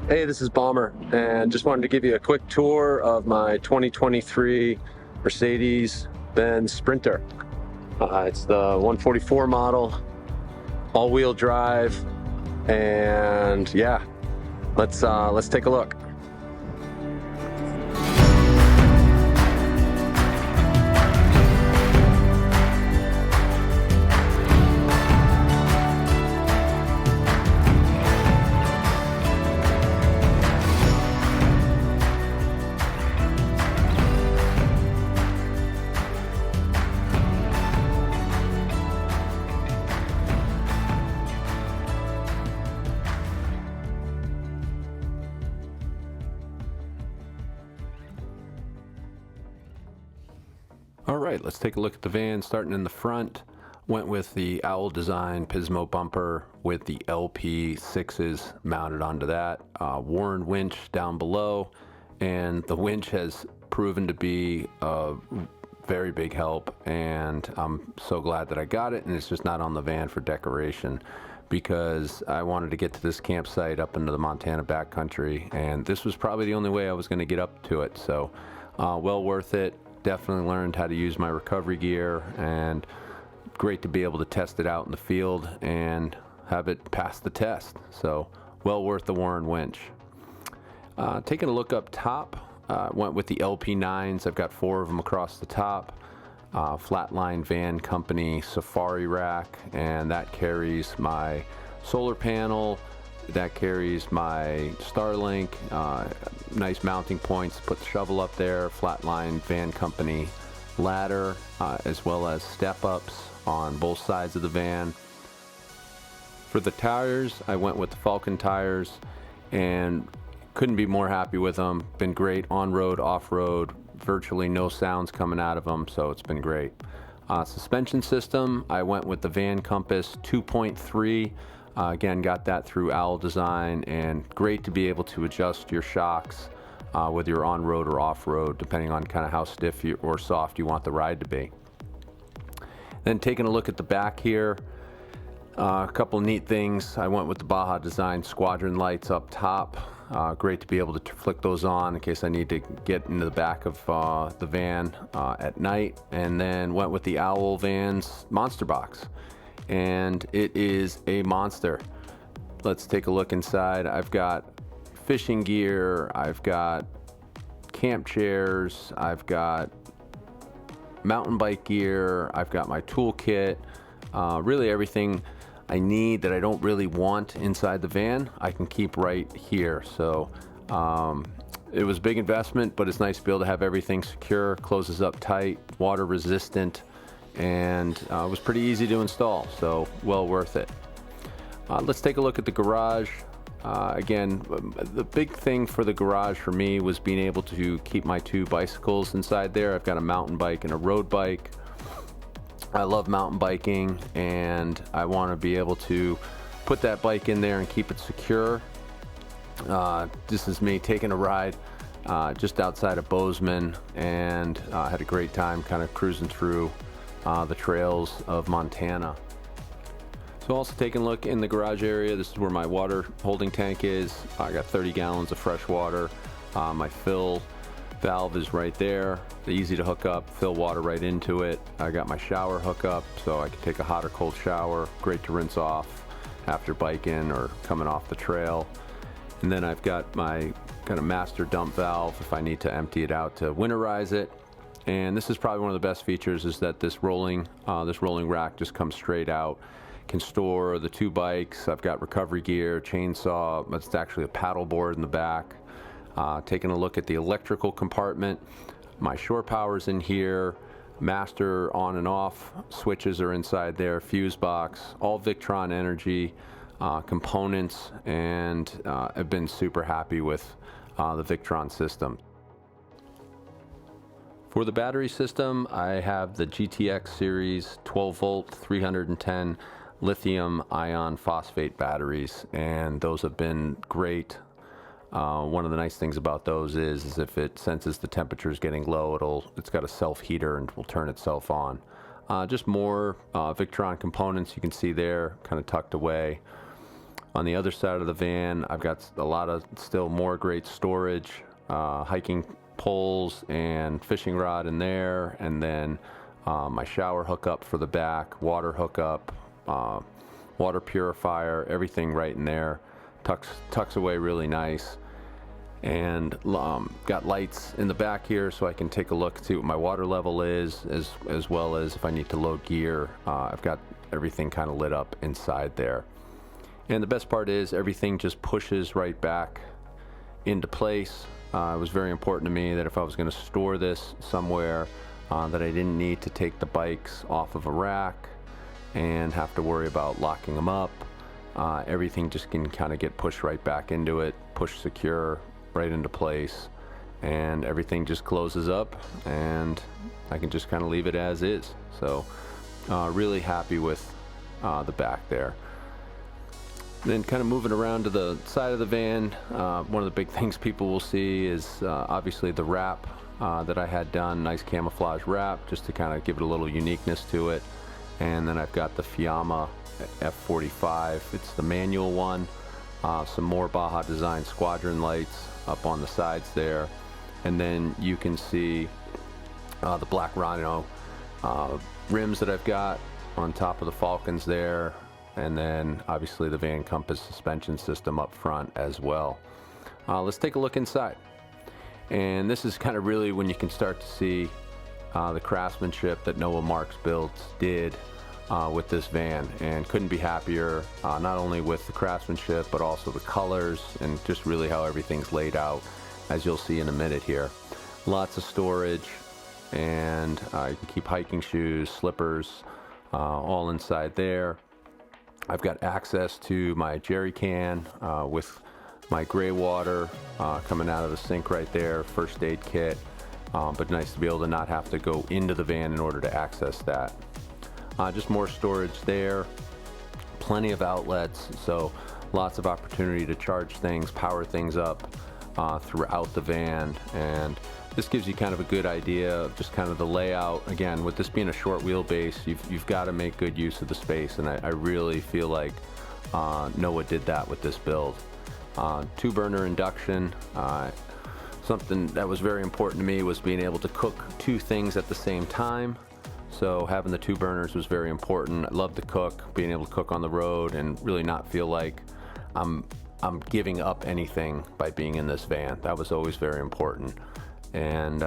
Hey, this is Bomber, and just wanted to give you a quick tour of my 2023 Mercedes-Benz Sprinter. It's the 144 model, all-wheel drive, and yeah, let's take a look. All right, let's take a look at the van. Starting in the front, went with the owl design Pismo bumper with the LP6s mounted onto that. Warren winch down below, and the winch has proven to be a very big help, and I'm so glad that I got it, and it's just not on the van for decoration, because I wanted to get to this campsite up into the Montana backcountry, and this was probably the only way I was going to get up to it. So well worth it. Definitely learned how to use my recovery gear, and great to be able to test it out in the field and have it pass the test. So well worth the Warren winch. Taking a look up top, went with the LP9s. I've got 4 of them across the top. Flatline Van Company Safari rack, and that carries my solar panel, that carries my Starlink, nice mounting points to put the shovel up there, Flatline Van Company ladder, as well as step-ups on both sides of the van. For the tires, I went with the Falcon tires, and couldn't be more happy with them. Been great on-road, off-road, virtually no sounds coming out of them, so it's been great. Suspension system, I went with the Van Compass 2.3. Again, got that through Owl Design, and great to be able to adjust your shocks whether you're on-road or off-road, depending on kind of how stiff or soft you want the ride to be. Then taking a look at the back here, a couple neat things. I went with the Baja Design Squadron lights up top. Great to be able to flick those on in case I need to get into the back of the van at night. And then went with the Owl Vans Monster Box, and it is a monster. Let's take a look inside. I've got fishing gear, I've got camp chairs, I've got mountain bike gear, I've got my toolkit, really everything I need that I don't really want inside the van, I can keep right here. So it was a big investment, but it's nice to be able to have everything secure, closes up tight, water resistant, and it was pretty easy to install, so well worth it. Let's take a look at the garage. Again, the big thing for the garage for me was being able to keep my 2 bicycles inside there. I've got a mountain bike and a road bike. I love mountain biking, and I want to be able to put that bike in there and keep it secure. This is me taking a ride just outside of Bozeman, and had a great time kind of cruising through the trails of Montana. So also taking a look in the garage area, this is where my water holding tank is. I got 30 gallons of fresh water. My fill valve is right there, easy to hook up, fill water right into it. I got my shower hookup, so I can take a hot or cold shower. Great to rinse off after biking or coming off the trail. And then I've got my kind of master dump valve if I need to empty it out to winterize it. And this is probably one of the best features, is that this rolling rack just comes straight out. Can store the 2 bikes. I've got recovery gear, chainsaw. It's actually a paddle board in the back. Taking a look at the electrical compartment, my shore power's in here, master on and off switches are inside there, fuse box, all Victron energy components, and I've been super happy with the Victron system. For the battery system, I have the GTX series 12 volt 310 lithium ion phosphate batteries, and those have been great. One of the nice things about those is if it senses the temperature is getting low, it's got a self heater and will turn itself on. Just more Victron components you can see there, kind of tucked away. On the other side of the van, I've got a lot of still more great storage, hiking poles and fishing rod in there, and then my shower hookup for the back, water hookup, water purifier, everything right in there. Tucks away really nice. And got lights in the back here so I can take a look, see what my water level is, as well as if I need to load gear. I've got everything kind of lit up inside there. And the best part is everything just pushes right back into place. It was very important to me that if I was going to store this somewhere, that I didn't need to take the bikes off of a rack and have to worry about locking them up. Everything just can kind of get pushed right back into it, push secure right into place, and everything just closes up and I can just kind of leave it as is. So really happy with the back there. Then kind of moving around to the side of the van, one of the big things people will see is obviously the wrap that I had done, nice camouflage wrap, just to kind of give it a little uniqueness to it. And then I've got the Fiamma F45, it's the manual one, some more Baja Design Squadron lights up on the sides there. And then you can see the Black Rhino rims that I've got on top of the Falcons there. And then obviously the Van Compass suspension system up front as well. Let's take a look inside. And this is kind of really when you can start to see the craftsmanship that Noah Markbuilds did with this van, and couldn't be happier, not only with the craftsmanship but also the colors and just really how everything's laid out, as you'll see in a minute here. Lots of storage, and you can keep hiking shoes, slippers, all inside there. I've got access to my jerry can with my gray water coming out of the sink right there, first aid kit, but nice to be able to not have to go into the van in order to access that. Just more storage there, plenty of outlets, so lots of opportunity to charge things, power things up throughout the van. And this gives you kind of a good idea of just kind of the layout. Again, with this being a short wheelbase, you've got to make good use of the space, and I really feel like Noah did that with this build. 2-burner induction. Something that was very important to me was being able to cook 2 things at the same time. So having the 2 burners was very important. I love to cook, being able to cook on the road and really not feel like I'm giving up anything by being in this van. That was always very important. And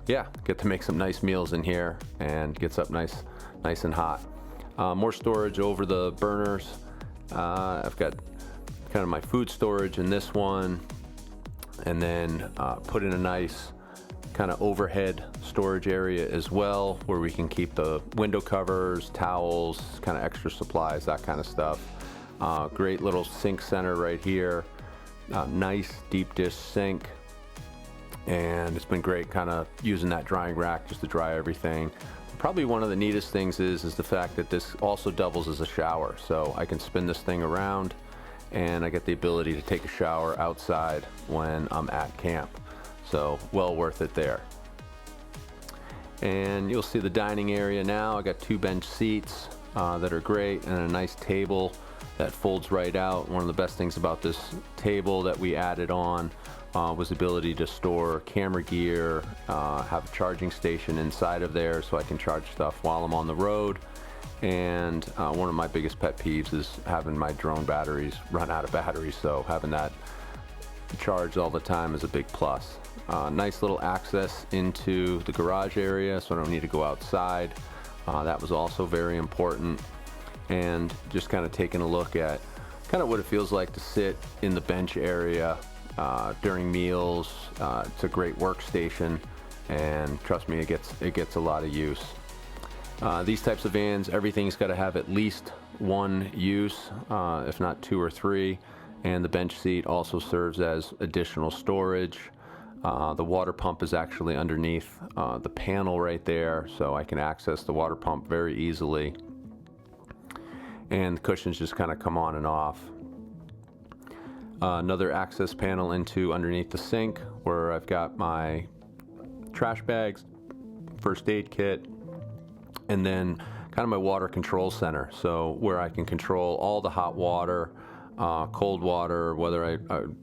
yeah, get to make some nice meals in here and gets up nice and hot. More storage over the burners. I've got kind of my food storage in this one, and then put in a nice kind of overhead storage area as well, where we can keep the window covers, towels, kind of extra supplies, that kind of stuff. Great little sink center right here. Nice deep dish sink, and it's been great kind of using that drying rack just to dry everything. Probably one of the neatest things is the fact that this also doubles as a shower, so I can spin this thing around and I get the ability to take a shower outside when I'm at camp. So well worth it there. And you'll see the dining area now. I got 2 bench seats that are great, and a nice table that folds right out. One of the best things about this table that we added on was the ability to store camera gear, have a charging station inside of there so I can charge stuff while I'm on the road. And one of my biggest pet peeves is having my drone batteries run out of batteries, so having that charged all the time is a big plus. Nice little access into the garage area, so I don't need to go outside. That was also very important. And just kind of taking a look at kind of what it feels like to sit in the bench area during meals. It's a great workstation, and trust me, it gets a lot of use. These types of vans, everything's got to have at least 1 use, if not 2 or 3. And the bench seat also serves as additional storage. The water pump is actually underneath the panel right there, so I can access the water pump very easily. And the cushions just kind of come on and off. Another access panel into underneath the sink, where I've got my trash bags, first aid kit, and then kind of my water control center, so where I can control all the hot water cold water, whether I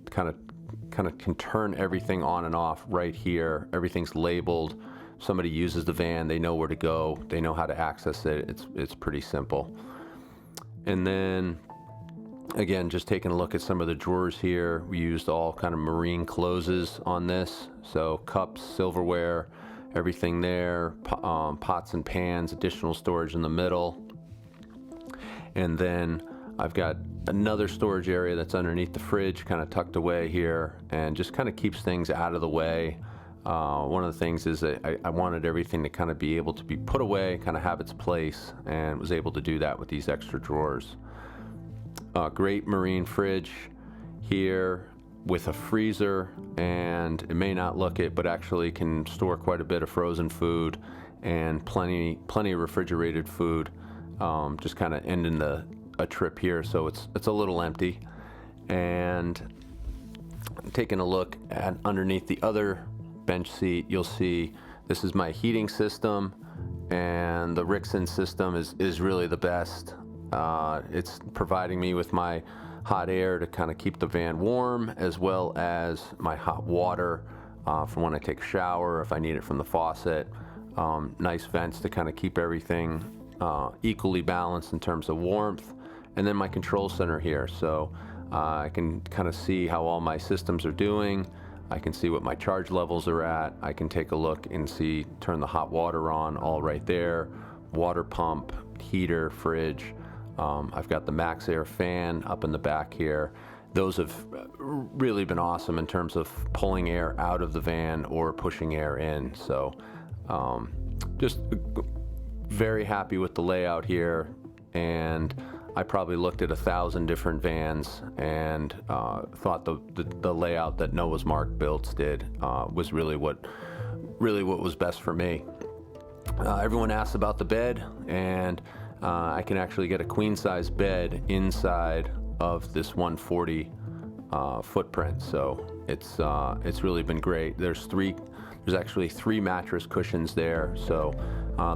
kind of can turn everything on and off right here. Everything's labeled. Somebody uses the van, they know where to go, they know how to access it. It's pretty simple. And then again, just taking a look at some of the drawers here, we used all kind of marine closes on this. So cups, silverware, everything there, pots and pans, additional storage in the middle. And then I've got another storage area that's underneath the fridge, kind of tucked away here, and just kind of keeps things out of the way. One of the things is that I wanted everything to kind of be able to be put away, kind of have its place, and was able to do that with these extra drawers. Great marine fridge here with a freezer, and it may not look it, but actually can store quite a bit of frozen food and plenty of refrigerated food. Just kind of ending a trip here, so it's a little empty. And taking a look at underneath the other bench seat, you'll see this is my heating system, and the Rixson system is really the best. It's providing me with my hot air to kind of keep the van warm, as well as my hot water from when I take a shower, if I need it from the faucet. Nice vents to kind of keep everything equally balanced in terms of warmth. And then my control center here, so I can kind of see how all my systems are doing. I can see what my charge levels are at. I can take a look and see, turn the hot water on, all right there. Water pump, heater, fridge. I've got the Max Air fan up in the back here. Those have really been awesome in terms of pulling air out of the van or pushing air in. So just very happy with the layout here. And I probably looked at 1,000 different vans and thought the layout that Noah's Mark Builds did was really what was best for me. Everyone asks about the bed, and I can actually get a queen size bed inside of this 140 footprint. So it's really been great. There's actually three mattress cushions there. So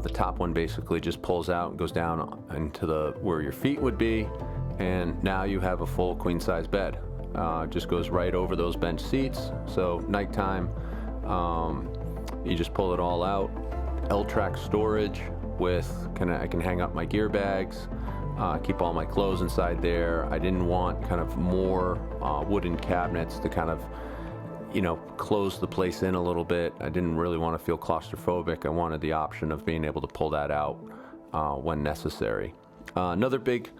the top one basically just pulls out and goes down into where your feet would be, and now you have a full queen size bed. Just goes right over those bench seats. So nighttime, you just pull it all out. L-track storage with I can hang up my gear bags, keep all my clothes inside there. I didn't want kind of more wooden cabinets to kind of close the place in a little bit. I didn't really want to feel claustrophobic. I wanted the option of being able to pull that out when necessary. Another big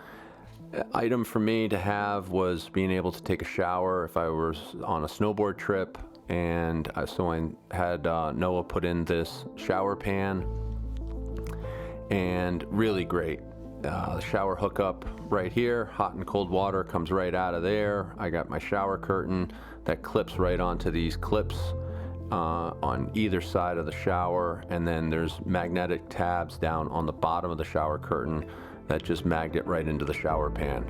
item for me to have was being able to take a shower if I was on a snowboard trip. And so I had Noah put in this shower pan, and really great. The shower hookup right here, hot and cold water comes right out of there. I got my shower curtain that clips right onto these clips on either side of the shower, and then there's magnetic tabs down on the bottom of the shower curtain that just magnet right into the shower pan.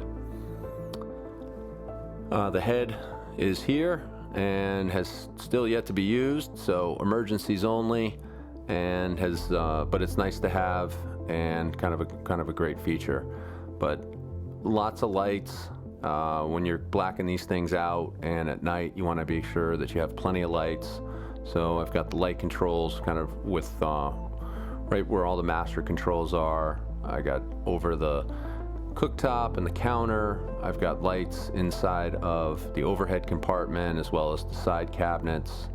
The head is here and has still yet to be used, so emergencies only, and but it's nice to have, and kind of a great feature. But lots of lights. When you're blacking these things out, and at night you want to be sure that you have plenty of lights. So I've got the light controls kind of with right where all the master controls are. I got over the cooktop and the counter. I've got lights inside of the overhead compartment as well as the side cabinets.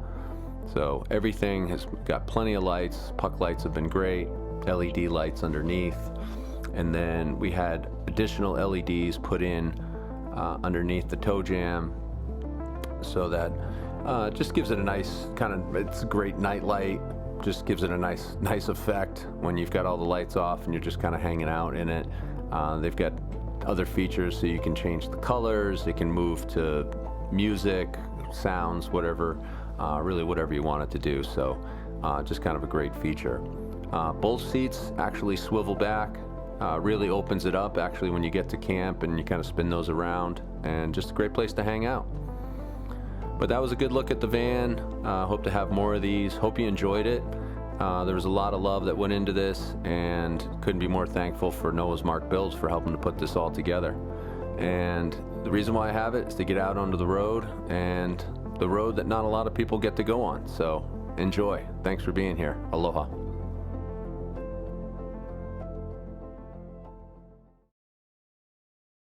So everything has got plenty of lights. Puck lights have been great. LED lights underneath. And then we had additional LEDs put in underneath the toe jam, so that just gives it a nice it's a great night light. Just gives it a nice effect when you've got all the lights off and you're just kind of hanging out in it. They've got other features, so you can change the colors. It can move to music, sounds, whatever, really whatever you want it to do. So just kind of a great feature. Both seats actually swivel back. Really opens it up actually when you get to camp and you kind of spin those around, and just a great place to hang out. But that was a good look at the van. Hope to have more of these. Hope you enjoyed it. There was a lot of love that went into this, and couldn't be more thankful for Noah's Mark Builds for helping to put this all together. And The reason why I have it is to get out onto the road, and the road that not a lot of people get to go on. So enjoy. Thanks for being here. Aloha.